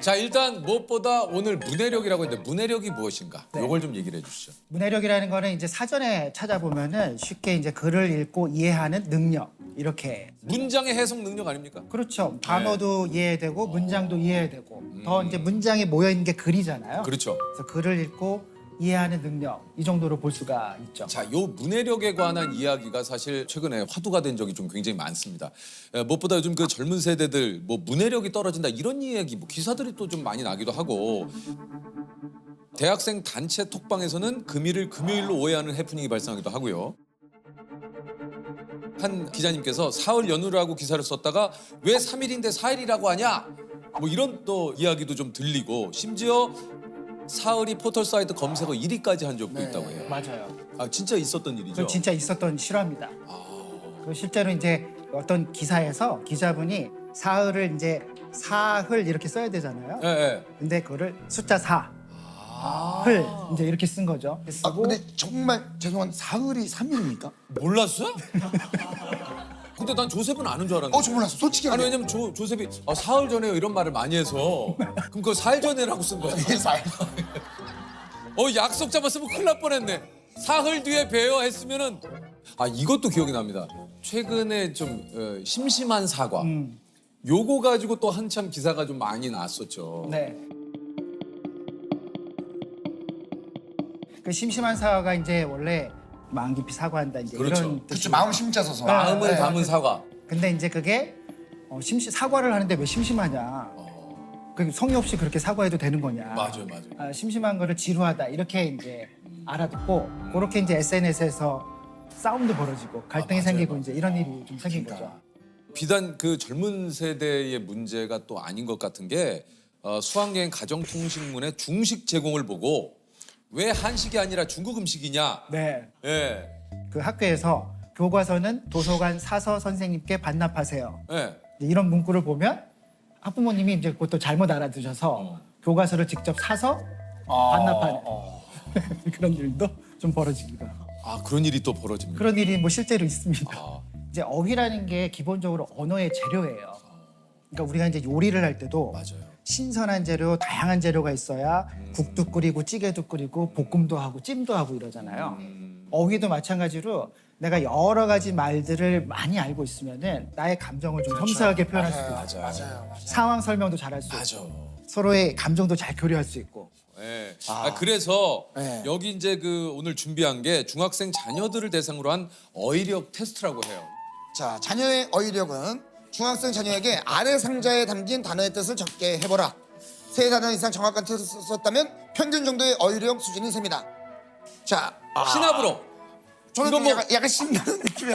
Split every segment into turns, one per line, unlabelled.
자, 일단 무엇보다 오늘 문해력이라고 했는데 문해력이 무엇인가?
네.
요걸 좀 얘기를 해주시죠.
문해력이라는 거는 이제 사전에 찾아보면은 쉽게 이제 글을 읽고 이해하는 능력 이렇게.
문장의 해석 능력 아닙니까?
그렇죠. 단어도 이해되고 문장도 이해되고 더 이제 문장이 모여 있는 게 글이잖아요.
그렇죠.
그래서 글을 읽고 이해하는 능력 이 정도로 볼 수가 있죠.
자, 요 문해력에 관한 이야기가 사실 최근에 화두가 된 적이 좀 굉장히 많습니다. 무엇보다 요즘 그 젊은 세대들 뭐 문해력이 떨어진다 이런 이야기 뭐 기사들이 또 좀 많이 나기도 하고 대학생 단체 톡방에서는 금일을 금요일로 오해하는 해프닝이 발생하기도 하고요. 한 기자님께서 사흘 연휴라고 기사를 썼다가 왜 3일인데 4일이라고 하냐? 뭐 이런 또 이야기도 좀 들리고 심지어 사흘이 포털 사이트 검색어 1위까지 한 적도 있다고 해요.
맞아요.
아, 진짜 있었던 일이죠?
그 진짜 있었던 실화입니다. 그 실제로 이제 어떤 기사에서 기자분이 사흘을 이제 사흘 이렇게 써야 되잖아요.
예, 예.
근데 그거를 숫자 4. 흘 이제 이렇게 쓴 거죠.
아,
쓰고
근데 정말 죄송한 사흘이 3일입니까?
몰랐어? 근데 난 조셉은 아는 줄 알았는데.
저 몰랐어. 솔직히
아니
말해.
왜냐면 조셉이 사흘 전에요 이런 말을 많이 해서 그럼 그거 4일 전에라고 쓴 거야.
이게 사흘.
약속 잡았으면 큰일 날 뻔했네. 사흘 뒤에 봬요 했으면은 이것도 기억이 납니다. 최근에 좀 심심한 사과. 요거 가지고 또 한참 기사가 좀 많이 났었죠.
네. 그 심심한 사과가 이제 원래 마음 깊이 사과한다 이제
그렇죠.
이런
그렇죠.
뜻이죠.
마음 심자서서.
마음을
네.
담은 사과.
근데 이제 그게 사과를 하는데 왜 심심하냐? 그 성의 없이 그렇게 사과해도 되는 거냐?
맞아요.
심심한 거를 지루하다 이렇게 이제 알아듣고 그렇게 이제 SNS에서 싸움도 벌어지고 갈등이
맞아요,
생기고
맞아요.
이제 이런 일이 좀 생긴 거죠.
비단 그 젊은 세대의 문제가 또 아닌 것 같은 게 수학여행 가정통신문의 중식 제공을 보고 왜 한식이 아니라 중국 음식이냐?
네.
예.
그 학교에서 교과서는 도서관 사서 선생님께 반납하세요.
예.
이제 이런 문구를 보면 학부모님이 이제 그것도 잘못 알아두셔서 교과서를 직접 사서 반납하는 그런 일도 좀 벌어지기도 하고.
그런 일이 또 벌어집니다.
그런 일이 뭐 실제로 있습니다.
아.
이제 어휘라는 게 기본적으로 언어의 재료예요. 그러니까 우리가 이제 요리를 할 때도
맞아요.
신선한 재료, 다양한 재료가 있어야 국도 끓이고 찌개도 끓이고 볶음도 하고 찜도 하고 이러잖아요. 어휘도 마찬가지로 내가 여러 가지 말들을 많이 알고 있으면은 나의 감정을 좀 섬세하게 표현할 수도 있고
맞아요.
상황 설명도 잘할 수 있고
맞아.
서로의 감정도 잘 교류할 수 있고.
예. 그래서
네.
여기 이제 그 오늘 준비한 게 중학생 자녀들을 대상으로 한 어휘력 테스트라고 해요.
자, 자녀의 어휘력은 중학생 자녀에게 아래 상자에 담긴 단어의 뜻을 적게 해보라. 세 단어 이상 정확한 뜻을 썼다면 평균 정도의 어휘력 수준이 셉니다. 자,
신압으로.
저는
이거
좀
뭐-
약간 신나는 느낌이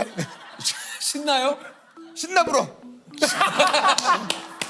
신나요?
신나불어.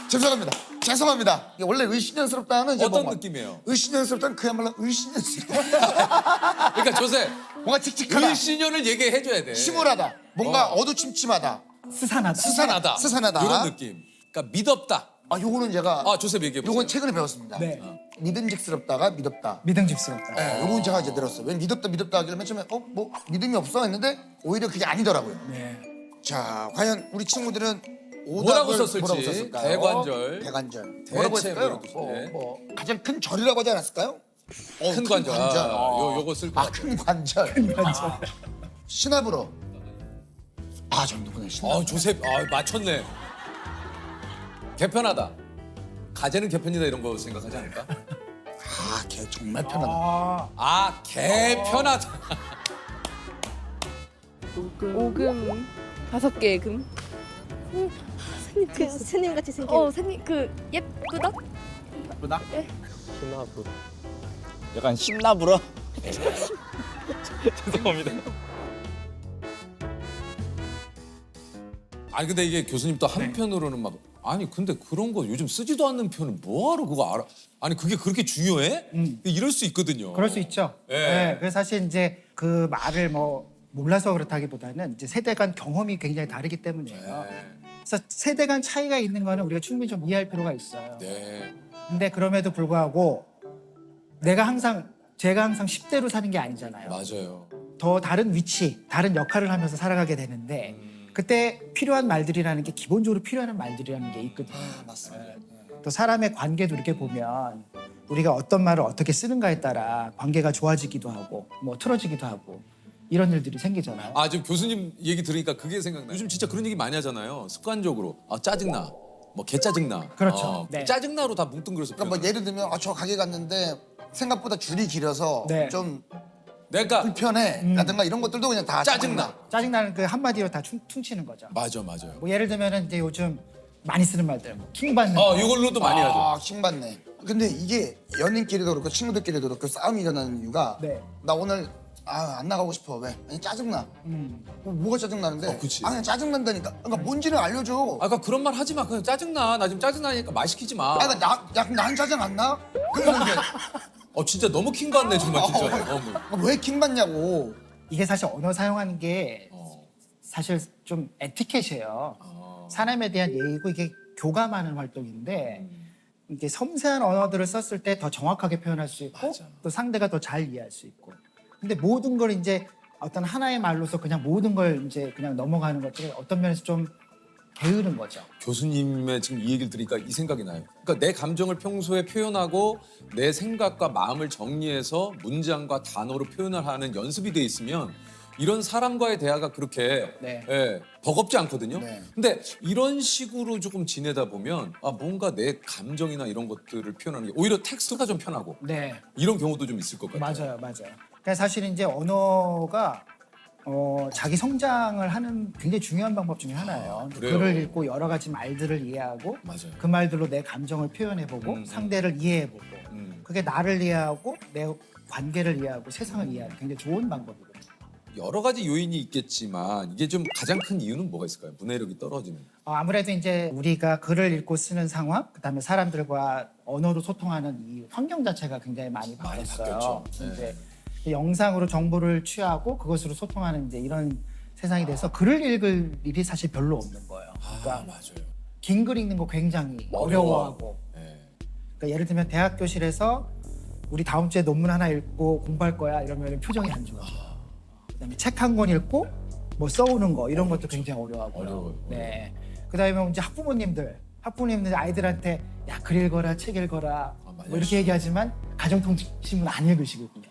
죄송합니다. 이게 원래 의신연스럽다는 이제
어떤
뭐
느낌이에요?
의신연스럽다는 그야말로 의신연스럽다.
그러니까 조셉
뭔가 칙칙하다.
의신연을 얘기해 줘야 돼.
침울하다. 뭔가 어두침침하다.
스산하다.
스산하다.
이런 느낌. 그러니까 믿었다.
요거는 제가
조셉 얘기해 보세요.
요건 최근에 배웠습니다.
네.
믿음직스럽다가 믿었다.
믿음직스럽다.
네, 요건 제가 이제 들었어요. 왜냐면 믿었다 하길래 맨 처음에 뭐 믿음이 없어 했는데 오히려 그게 아니더라고요.
네.
자, 과연 우리 친구들은
뭐라고 썼을지.
뭐라고 썼을까요?
대관절.
대관절.
대체
뭐라고 했을까요?
뭐 이렇게.
뭐 가장 큰 절이라고 하지 않았을까요?
큰 관절. 요거 쓸 것 같아요.
큰 관절. 신압으로. 정도구나. 신압.
조셉 맞췄네. 개편하다. 가재는 개편이다 이런 거 생각하지 않을까?
걔 정말 편하다.
개편하다.
오금 5개의 금.
그 스님 같이 생긴.
스님 예쁘다.
신나부. 약간 신나부러? 죄송합니다.
근데 이게 교수님 또 한편으로는 막 근데 그런 거 요즘 쓰지도 않는 표현을 뭐하러 그거 알아? 그게 그렇게 중요해? 이럴 수 있거든요.
그럴 수 있죠.
예.
네. 그래서 사실 이제 그 말을 뭐 몰라서 그렇다기보다는 이제 세대 간 경험이 굉장히 다르기 때문이에요. 그래서 세대 간 차이가 있는 거는 우리가 충분히 좀 이해할 필요가 있어요.
네.
근데 그럼에도 불구하고 제가 항상 10대로 사는 게 아니잖아요.
맞아요.
더 다른 위치, 다른 역할을 하면서 살아가게 되는데 그때 필요한 말들이라는 게 기본적으로 필요한 말들이라는 게 있거든요.
맞습니다.
또 사람의 관계도 이렇게 보면 우리가 어떤 말을 어떻게 쓰는가에 따라 관계가 좋아지기도 하고 뭐 틀어지기도 하고 이런 일들이 생기잖아요.
아 지금 교수님 얘기 들으니까 그게 생각나요. 요즘 진짜 그런 얘기 많이 하잖아요. 습관적으로 짜증나, 뭐 개 짜증나.
그렇죠. 네.
짜증나로 다 뭉뚱그려서.
그러니까 뭐 예를 들면 저 가게 갔는데 생각보다 줄이 길어서
네.
좀
내가
불편해 라든가 이런 것들도 그냥 다
짜증나.
짜증나는 그 한마디로 다 퉁치는 거죠.
맞아 맞아요.
뭐 예를 들면은 이제 요즘 많이 쓰는 말들, 뭐 킹받는.
이걸로도 많이 하죠.
아, 킹받네. 근데 이게 연인끼리도 그렇고 친구들끼리도 그렇고 싸움이 일어나는 이유가
네.
나 오늘 안 나가고 싶어. 왜? 아니 짜증나. 뭐가 짜증나는데?
그치.
그냥 짜증난다니까. 그러니까 뭔지를 알려줘.
아까 그런 말 하지 마. 그냥 짜증나. 나 지금 짜증나니까 말 시키지 마.
그러니까 난 짜증 안 나? 그러는데
진짜 너무 킹 받네 정말 진짜. 뭐.
왜 킹받냐고.
이게 사실 언어 사용하는 게
어.
사실 좀 에티켓이에요. 사람에 대한 예의고 이게 교감하는 활동인데 이게 섬세한 언어들을 썼을 때 더 정확하게 표현할 수 있고
맞아.
또 상대가 더 잘 이해할 수 있고. 근데 모든 걸 이제 어떤 하나의 말로서 그냥 모든 걸 이제 그냥 넘어가는 것들은 어떤 면에서 좀 게으른 거죠.
교수님의 지금 이 얘기를 들으니까 이 생각이 나요. 그러니까 내 감정을 평소에 표현하고 내 생각과 마음을 정리해서 문장과 단어로 표현을 하는 연습이 돼 있으면 이런 사람과의 대화가 그렇게
네.
버겁지 않거든요.
네.
근데 이런 식으로 조금 지내다 보면 뭔가 내 감정이나 이런 것들을 표현하는 게 오히려 텍스트가 좀 편하고
네,
이런 경우도 좀 있을 것 같아요.
맞아요. 그러니까 사실 이제 언어가 자기 성장을 하는 굉장히 중요한 방법 중에 하나예요.
그래요?
글을 읽고 여러 가지 말들을 이해하고
맞아요.
그 말들로 내 감정을 표현해보고 상대를 이해해보고 그게 나를 이해하고 내 관계를 이해하고 세상을 이해하는 굉장히 좋은 방법이거든요.
여러 가지 요인이 있겠지만 이게 좀 가장 큰 이유는 뭐가 있을까요? 문해력이 떨어지는.
아무래도 이제 우리가 글을 읽고 쓰는 상황, 그다음에 사람들과 언어로 소통하는 이 환경 자체가 굉장히 많이 바뀌었어요.
바뀌었죠. 네.
이제 영상으로 정보를 취하고 그것으로 소통하는 이제 이런 세상이 돼서 글을 읽을 일이 사실 별로 없는 거예요. 그러니까
맞아요.
긴 글 읽는 거 굉장히 어려워하고.
네.
그러니까 예를 들면 대학 교실에서 우리 다음 주에 논문 하나 읽고 공부할 거야 이러면 표정이 안 좋아져. 그다음에 책 한 권 읽고 뭐 써오는 거 이런 것도 굉장히 어려워하고요.
어려워요.
네. 그다음에 이제 학부모님들 아이들한테 야 글 읽어라 책 읽어라
맞아요.
뭐 이렇게 얘기하지만 가정통신문 안 읽으시거든요.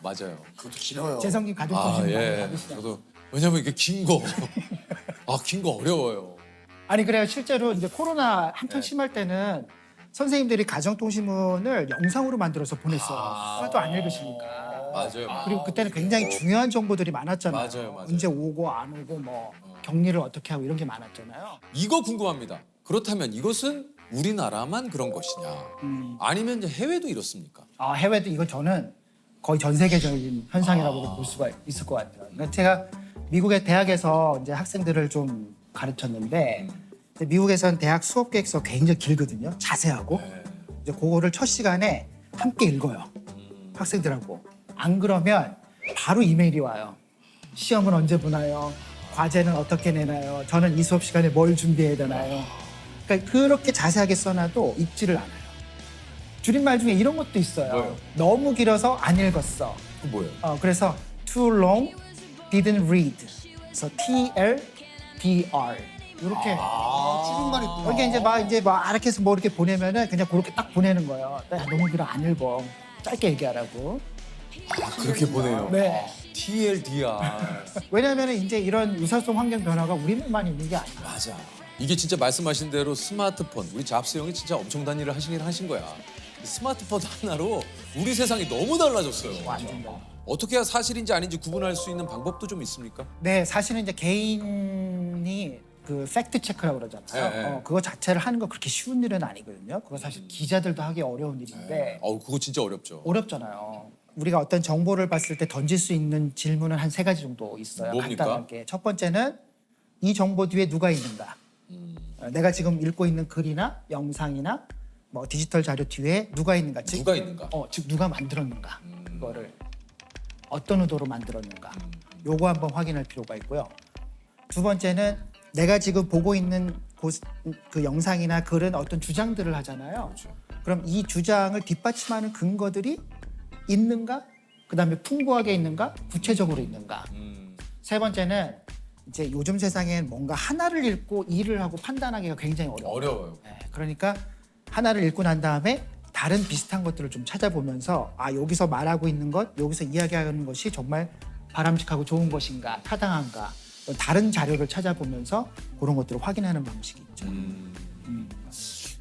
맞아요.
그것도 길어요.
재성님 가정통신문
예.
받으시죠?
저도 왜냐면 이게 긴 거. 긴 거 어려워요.
아니 그래요. 실제로 이제 코로나 한창
네.
심할 때는 선생님들이 가정통신문을 영상으로 만들어서 보냈어요. 하나도 안 읽으시니까.
맞아요.
그리고 그때는 굉장히 중요한 정보들이 많았잖아요.
맞아요.
언제 오고 안 오고 뭐 격리를 어떻게 하고 이런 게 많았잖아요.
이거 궁금합니다. 그렇다면 이것은 우리나라만 그런 것이냐? 아니면 이제 해외도 이렇습니까?
해외도 이거 저는 거의 전 세계적인 현상이라고 볼 수가 있을 것 같아요. 그러니까 제가 미국의 대학에서 이제 학생들을 좀 가르쳤는데 이제 미국에서는 대학 수업 계획서 굉장히 길거든요. 자세하고 이제 그거를 첫 시간에 함께 읽어요. 학생들하고. 안 그러면 바로 이메일이 와요. 시험은 언제 보나요? 과제는 어떻게 내나요? 저는 이 수업 시간에 뭘 준비해야 되나요? 그러니까 그렇게 자세하게 써놔도 읽지를 않아요. 줄임말 중에 이런 것도 있어요.
뭐예요?
너무 길어서 안 읽었어.
그 뭐예요?
그래서 too long, didn't read. 그래서 TLDR 이렇게.
줄임말이 있구나.
이렇게 이제 막 이렇게 해서 뭐 이렇게 보내면은 그냥 그렇게 딱 보내는 거예요. 야, 너무 길어 안 읽어. 짧게 얘기하라고.
그렇게 보내요.
네.
TLDR.
왜냐하면 이제 이런 유사성 환경 변화가 우리만 있는 게 아니야.
맞아. 이게 진짜 말씀하신 대로 스마트폰, 우리 잡스 형이 진짜 엄청난 일을 하신 거야. 이 스마트폰 하나로 우리 세상이 너무 달라졌어요.
완전 다.
어떻게 해야 사실인지 아닌지 구분할 수 있는 방법도 좀 있습니까?
네, 사실은 이제 개인이 그 팩트 체크라고 그러잖아요.
네, 네.
그거 자체를 하는 거 그렇게 쉬운 일은 아니거든요. 그거 사실 기자들도 하기 어려운 일인데
그거 진짜 어렵죠.
어렵잖아요. 우리가 어떤 정보를 봤을 때 던질 수 있는 질문은 한 3가지 정도 있어요.
뭡니까?
간단하게. 첫 번째는 이 정보 뒤에 누가 있는가. 내가 지금 읽고 있는 글이나 영상이나 뭐 디지털 자료 뒤에 누가 있는가. 즉,
누가 있는가?
즉 누가 만들었는가. 그거를 어떤 의도로 만들었는가. 요거 한번 확인할 필요가 있고요. 두 번째는 내가 지금 보고 있는 그 영상이나 글은 어떤 주장들을 하잖아요.
그렇죠.
그럼 이 주장을 뒷받침하는 근거들이 있는가? 그다음에 풍부하게 있는가? 구체적으로 있는가? 세 번째는 이제 요즘 세상엔 뭔가 하나를 읽고 일을 하고 판단하기가 굉장히 어려워요.
어려워요.
네, 그러니까 하나를 읽고 난 다음에 다른 비슷한 것들을 좀 찾아보면서 아 여기서 말하고 있는 것, 여기서 이야기하는 것이 정말 바람직하고 좋은 것인가, 타당한가 또 다른 자료를 찾아보면서 그런 것들을 확인하는 방식이 있죠.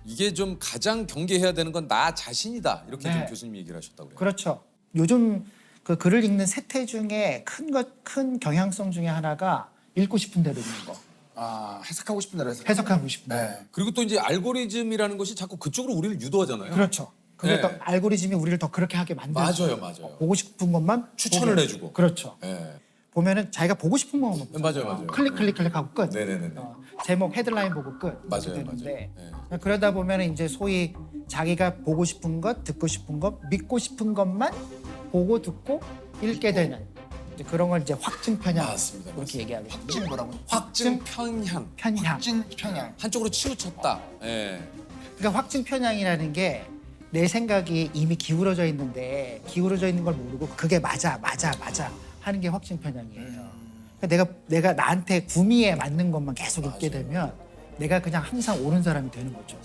이게 좀 가장 경계해야 되는 건 나 자신이다. 이렇게
네.
좀 교수님 얘기를 하셨다고요.
그렇죠. 요즘 그 글을 읽는 세태 중에 큰 경향성 중에 하나가 읽고 싶은 대로 읽는 거,
아, 해석하고 싶은 대로
해석하고 싶은 대로.
네.
그리고 또 이제 알고리즘이라는 것이 자꾸 그쪽으로 우리를 유도하잖아요.
그렇죠. 그게
네.
또 알고리즘이 우리를 더 그렇게 하게 만들죠.
맞아요.
보고 싶은 것만
추천을
보게.
해주고.
그렇죠.
네.
보면은 자기가 보고 싶은 것만 보죠.
맞아요.
클릭하고 끝.
네네네.
제목 헤드라인 보고 끝.
맞아요.
되는데
네.
그러다 보면 이제 소위 자기가 보고 싶은 것, 듣고 싶은 것, 믿고 싶은 것만 보고 듣고 읽게 되는 이제 그런 걸 이제 확증 편향
맞습니다.
그렇게 얘기하고 있죠.
확증 뭐라고?
확증 편향.
편향.
확증 편향.
한쪽으로 치우쳤다. 예.
그러니까 확증 편향이라는 게 내 생각이 이미 기울어져 있는데 기울어져 있는 걸 모르고 그게 맞아 하는 게 확증 편향이에요. 그러니까 내가 나한테 구미에 맞는 것만 계속 읽게 되면 내가 그냥 항상 옳은 사람이 되는 거죠.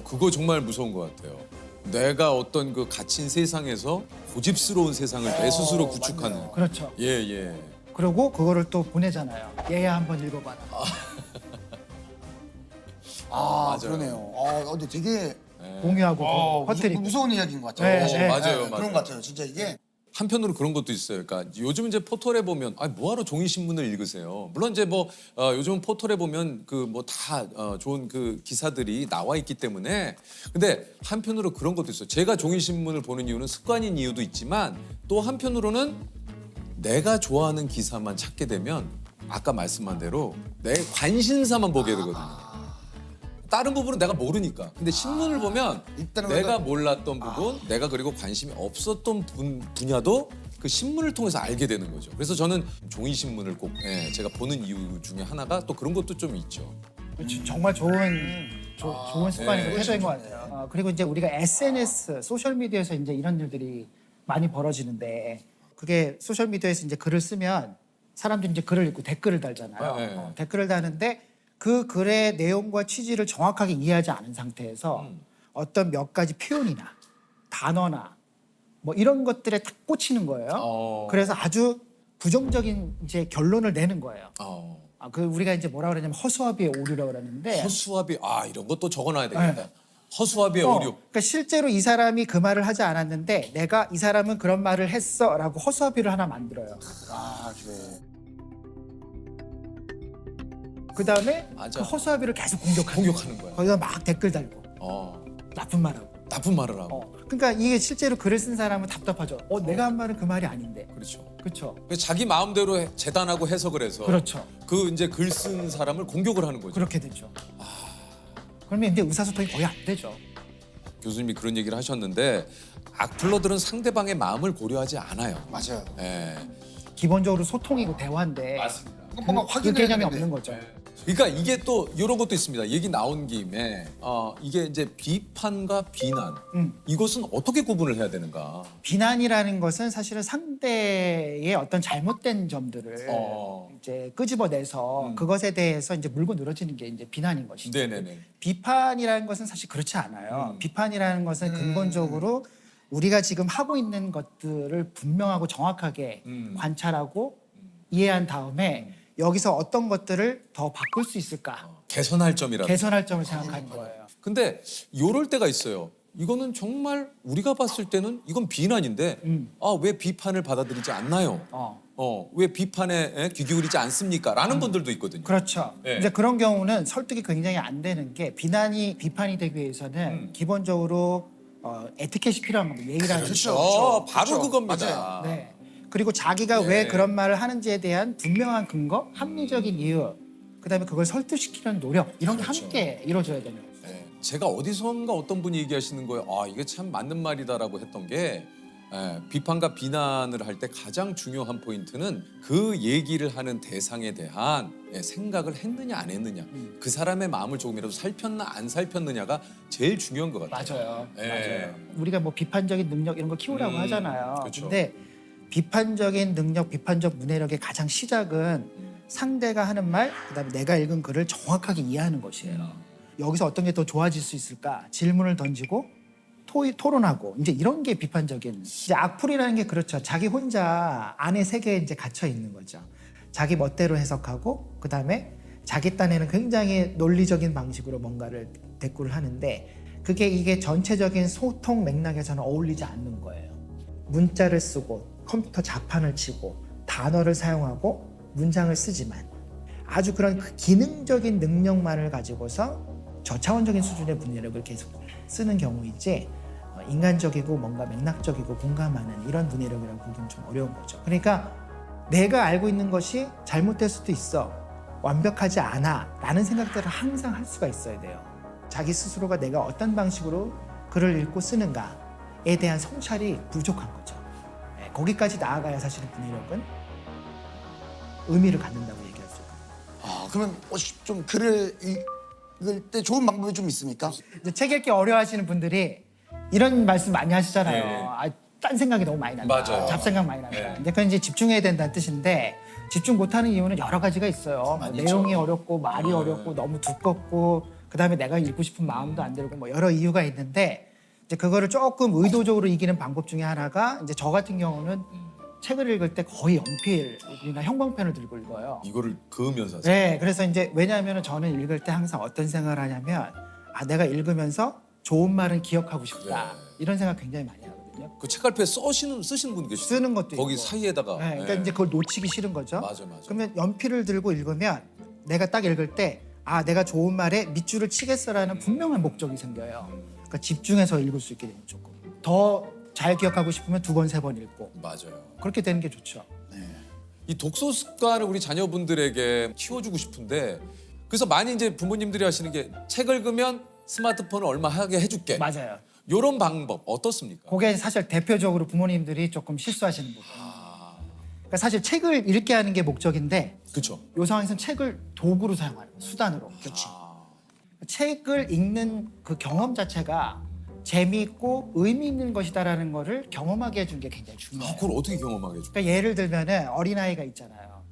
그거 정말 무서운 것 같아요. 내가 어떤 그 갇힌 세상에서 고집스러운 세상을 내 스스로 구축하는.
그렇죠.
예.
그리고 그거를 또 보내잖아요. 얘야 한번 읽어봐라.
아,
맞아요.
그러네요. 근데 되게
공유하고 퍼뜨리고.
무서운 이야기인 것 같아요.
네,
맞아요.
그런 것 같아요. 진짜 이게
한편으로 그런 것도 있어요. 그러니까 요즘 이제 포털에 보면 뭐하러 종이 신문을 읽으세요. 물론 이제 요즘 포털에 보면 그 다 좋은 그 기사들이 나와 있기 때문에 근데 한편으로 그런 것도 있어요. 제가 종이 신문을 보는 이유는 습관인 이유도 있지만 또 한편으로는 내가 좋아하는 기사만 찾게 되면 아까 말씀한 대로 내 관심사만 보게 되거든요. 다른 부분은 내가 모르니까. 근데 신문을 보면
일단은
내가 몰랐던 부분, 내가 그리고 관심이 없었던 분야도 그 신문을 통해서 알게 되는 거죠. 그래서 저는 종이 신문을 꼭 제가 보는 이유 중에 하나가 또 그런 것도 좀 있죠.
정말 좋은 습관이고
네.
태도인 것 같아요. 그리고 이제 우리가 SNS, 소셜 미디어에서 이제 이런 일들이 많이 벌어지는데 그게 소셜 미디어에서 이제 글을 쓰면 사람들이 이제 글을 읽고 댓글을 달잖아요.
네.
댓글을 다는데 그 글의 내용과 취지를 정확하게 이해하지 않은 상태에서 어떤 몇 가지 표현이나 단어나 뭐 이런 것들에 딱 꽂히는 거예요. 그래서 아주 부정적인 이제 결론을 내는 거예요. 그 우리가 이제 뭐라 그러냐면 허수아비의 오류라고 그러는데
허수아비 이런 것도 적어놔야 되겠다. 허수아비의 오류.
그러니까 실제로 이 사람이 그 말을 하지 않았는데 내가 이 사람은 그런 말을 했어라고 허수아비를 하나 만들어요.
그래.
그다음에
맞아.
그 허수아비를 계속 공격하는
거야.
거기다 막 댓글 달고 나쁜 말하고.
나쁜 말을 하고.
그러니까 이게 실제로 글을 쓴 사람은 답답하죠. 내가 한 말은 그 말이 아닌데.
그렇죠.
그렇죠.
자기 마음대로 재단하고 해석을 해서
그렇죠.
그 이제 글 쓴 사람을 공격을 하는 거죠.
그렇게 되죠. 그러면 이제 의사소통이 거의 안 되죠.
교수님이 그런 얘기를 하셨는데 악플러들은 상대방의 마음을 고려하지 않아요.
맞아요.
예.
기본적으로 소통이고 대화인데
뭔가
그
확인해야
개념이
되는데.
없는 거죠.
그러니까 이게 또 이런 것도 있습니다. 얘기 나온 김에 이게 이제 비판과 비난 이것은 어떻게 구분을 해야 되는가?
비난이라는 것은 사실은 상대의 어떤 잘못된 점들을 이제 끄집어내서 그것에 대해서 이제 물고 늘어지는 게 이제 비난인 것이죠.
네네네.
비판이라는 것은 사실 그렇지 않아요. 비판이라는 것은 근본적으로 우리가 지금 하고 있는 것들을 분명하고 정확하게 관찰하고 이해한 다음에 여기서 어떤 것들을 더 바꿀 수 있을까?
개선할 점이라.
개선할 점을 생각하는 거예요.
근데 요럴 때가 있어요. 이거는 정말 우리가 봤을 때는 이건 비난인데 왜 비판을 받아들이지 않나요? 왜 비판에 귀 기울이지 않습니까? 라는 분들도 있거든요.
그렇죠.
네.
이제 그런 경우는 설득이 굉장히 안 되는 게 비판이 되기 위해서는 기본적으로 에티켓이 필요한 겁니다. 예의라는
그렇죠. 바로
그렇죠.
그겁니다.
맞아요.
네. 그리고 자기가
네.
왜 그런 말을 하는지에 대한 분명한 근거, 합리적인 이유, 그다음에 그걸 설득시키는 노력 이런 게 함께 이루어져야 되는 거죠.
네. 제가 어디선가 어떤 분이 얘기하시는 거예요. 이게 참 맞는 말이다라고 했던 게 비판과 비난을 할 때 가장 중요한 포인트는 그 얘기를 하는 대상에 대한 생각을 했느냐 안 했느냐 그 사람의 마음을 조금이라도 살폈나 안 살폈느냐가 제일 중요한 것 같아요.
맞아요.
맞아요.
우리가 뭐 비판적인 능력 이런 거 키우라고 하잖아요.
그렇죠.
근데 비판적인 능력, 비판적 문해력의 가장 시작은 상대가 하는 말, 그다음에 내가 읽은 글을 정확하게 이해하는 것이에요. 여기서 어떤 게 더 좋아질 수 있을까? 질문을 던지고 토론하고 이제 이런 게 비판적인. 이제 악플이라는 게 그렇죠. 자기 혼자 안에 세계에 이제 갇혀 있는 거죠. 자기 멋대로 해석하고 그다음에 자기 딴에는 굉장히 논리적인 방식으로 뭔가를 대꾸를 하는데 이게 전체적인 소통 맥락에서는 어울리지 않는 거예요. 문자를 쓰고 컴퓨터 자판을 치고 단어를 사용하고 문장을 쓰지만 아주 그런 그 기능적인 능력만을 가지고서 저차원적인 수준의 문해력을 계속 쓰는 경우이지 인간적이고 뭔가 맥락적이고 공감하는 이런 문해력이라고 보기는 좀 어려운 거죠. 그러니까 내가 알고 있는 것이 잘못될 수도 있어, 완벽하지 않아 라는 생각들을 항상 할 수가 있어야 돼요. 자기 스스로가 내가 어떤 방식으로 글을 읽고 쓰는가에 대한 성찰이 부족한 거죠. 거기까지 나아가야 사실은 문해력은 의미를 갖는다고 얘기할 수 있어요.
그러면 좀 글을 읽을 때 좋은 방법이 좀 있습니까?
이제 책 읽기 어려워하시는 분들이 이런 말씀 많이 하시잖아요.
네.
딴 생각이 너무 많이 난다.
맞아요.
잡생각 많이 난다.
네.
근데 그건 이제 집중해야 된다는 뜻인데 집중 못하는 이유는 여러 가지가 있어요. 뭐
많이
내용이
있죠.
어렵고 말이 어렵고 너무 두껍고 그다음에 내가 읽고 싶은 마음도 안 들고 뭐 여러 이유가 있는데 이제 그거를 조금 의도적으로 이기는 방법 중에 하나가 이제 저 같은 경우는 책을 읽을 때 거의 연필이나 형광펜을 들고 읽어요.
이거를 그으면서
네, 그래서 이제 왜냐하면 저는 읽을 때 항상 어떤 생각을 하냐면 내가 읽으면서 좋은 말은 기억하고 싶다
네.
이런 생각 굉장히 많이 하거든요.
그 책갈피에 쓰시는 분 계시죠?
쓰는 것도
거기
있고.
사이에다가.
네, 그러니까 이제 그걸 놓치기 싫은 거죠.
맞아.
그러면 연필을 들고 읽으면 내가 딱 읽을 때 내가 좋은 말에 밑줄을 치겠어라는 분명한 목적이 생겨요. 그러니까 집중해서 읽을 수 있게 되는 조금 더 잘 기억하고 싶으면 2번, 3번 읽고
맞아요.
그렇게 되는 게 좋죠.
이 독서 습관을 우리 자녀분들에게 키워주고 싶은데 그래서 많이 이제 부모님들이 하시는 게 책 읽으면 스마트폰을 얼마 하게 해줄게.
맞아요.
이런 방법 어떻습니까?
그게 사실 대표적으로 부모님들이 조금 실수하시는 부분. 그러니까 사실 책을 읽게 하는 게 목적인데
그렇죠.
이 상황에서는 책을 도구로 사용하는 거예요. 수단으로.
그렇지.
책을 읽는 그 경험 자체가 재미있고 의미 있는 것이다라는 거를 경험하게 해준 게 굉장히 중요해요.
그걸 어떻게 경험하게 해줘?
그러니까 예를 들면은 어린아이가 있잖아요.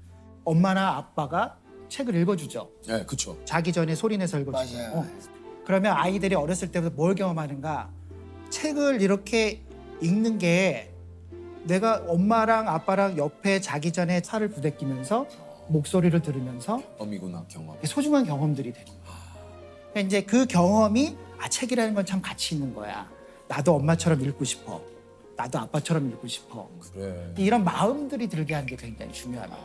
엄마나 아빠가 책을 읽어주죠.
네, 그렇죠.
자기 전에 소리내서 읽어주죠.
맞아요.
그러면 아이들이 어렸을 때부터 뭘 경험하는가? 책을 이렇게 읽는 게 내가 엄마랑 아빠랑 옆에 자기 전에 살을 부대끼면서 목소리를 들으면서
어미구나 경험.
소중한 경험들이 되는 거예요. 그러니까 이제 그 경험이 책이라는 건 참 가치 있는 거야. 나도 엄마처럼 읽고 싶어. 나도 아빠처럼 읽고 싶어.
그래.
이런 마음들이 들게 하는 게 굉장히 중요합니다.